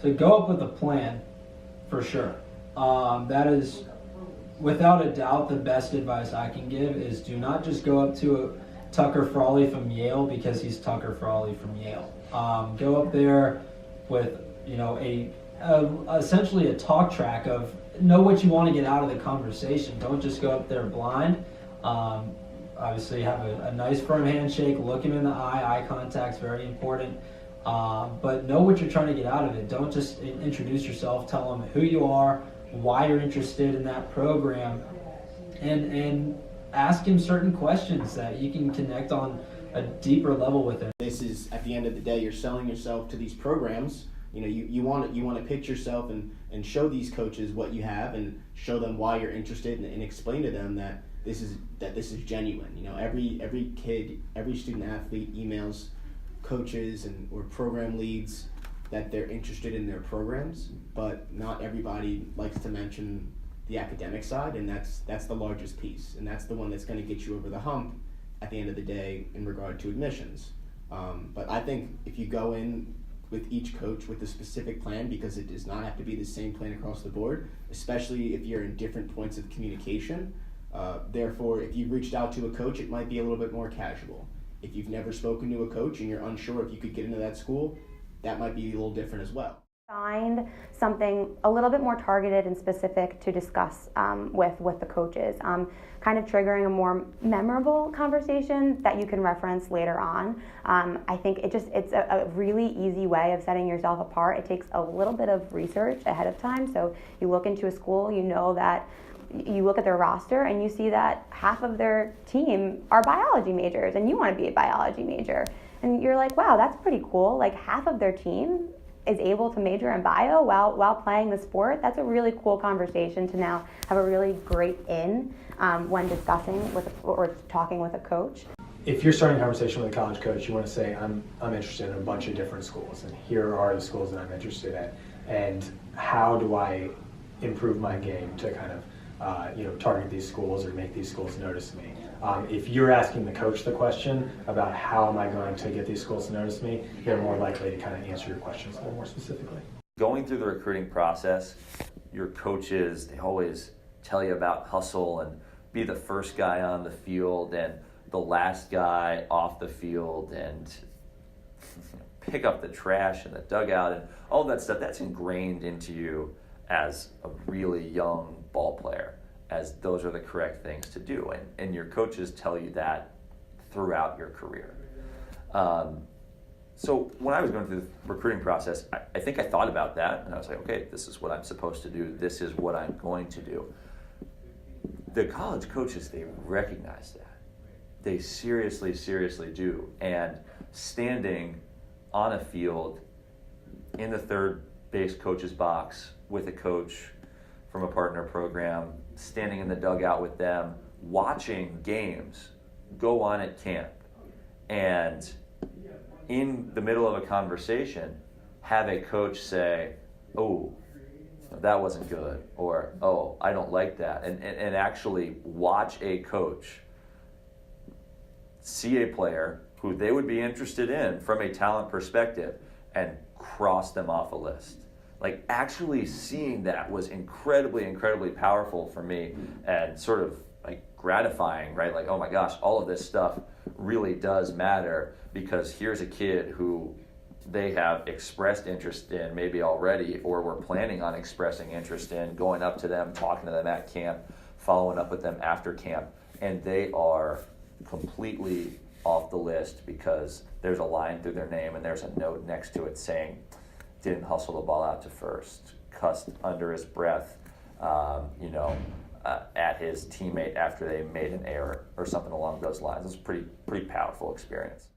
So go up with a plan, for sure. That is, without a doubt, the best advice I can give is do not just go up to a Tucker Frawley from Yale because he's Tucker Frawley from Yale. Go up there with essentially a talk track of know what you want to get out of the conversation. Don't just go up there blind. Obviously, have a nice firm handshake, look him in the eye. Eye contact's very important. But know what you're trying to get out of it. Don't just introduce yourself. Tell them who you are, why you're interested in that program, and ask him certain questions that you can connect on a deeper level with him. This is, at the end of the day, you're selling yourself to these programs. You want to pitch yourself and show these coaches what you have and show them why you're interested and explain to them that this is genuine. Every kid, every student athlete emails coaches or program leads that they're interested in their programs, but not everybody likes to mention the academic side, and that's the largest piece, and that's the one that's going to get you over the hump at the end of the day in regard to admissions. But I think if you go in with each coach with a specific plan, because it does not have to be the same plan across the board, especially if you're in different points of communication. Therefore, if you've reached out to a coach, it might be a little bit more casual. If you've never spoken to a coach and you're unsure if you could get into that school, that might be a little different as well. Find something a little bit more targeted and specific to discuss with the coaches, kind of triggering a more memorable conversation that you can reference later on. I think it's a really easy way of setting yourself apart. It takes a little bit of research ahead of time. So you look into a school, you look at their roster and you see that half of their team are biology majors and you want to be a biology major. And you're like, wow, that's pretty cool. Like half of their team is able to major in bio while playing the sport. That's a really cool conversation to now have a really great in when discussing or talking with a coach. If you're starting a conversation with a college coach, you want to say, I'm interested in a bunch of different schools, and here are the schools that I'm interested in, and how do I improve my game to kind of target these schools or make these schools notice me. If you're asking the coach the question about how am I going to get these schools to notice me, they're more likely to kind of answer your questions a little more specifically. Going through the recruiting process, your coaches, they always tell you about hustle and be the first guy on the field and the last guy off the field and pick up the trash in the dugout and all that stuff. That's ingrained into you as a really young ball player, as those are the correct things to do. And your coaches tell you that throughout your career. So when I was going through the recruiting process, I think I thought about that, and I was like, okay, this is what I'm supposed to do. This is what I'm going to do. The college coaches, they recognize that. They seriously, seriously do. And standing on a field in the third base coach's box with a coach from a partner program, standing in the dugout with them, watching games go on at camp, and in the middle of a conversation, have a coach say, oh, that wasn't good, or, oh, I don't like that, and actually watch a coach see a player who they would be interested in from a talent perspective and cross them off a list. Like, actually seeing that was incredibly, incredibly powerful for me and sort of like gratifying, right? Like, oh my gosh, all of this stuff really does matter, because here's a kid who they have expressed interest in maybe already, or were planning on expressing interest in, going up to them, talking to them at camp, following up with them after camp, and they are completely off the list because there's a line through their name and there's a note next to it saying, didn't hustle the ball out to first, cussed under his breath, at his teammate after they made an error or something along those lines. It was a pretty powerful experience.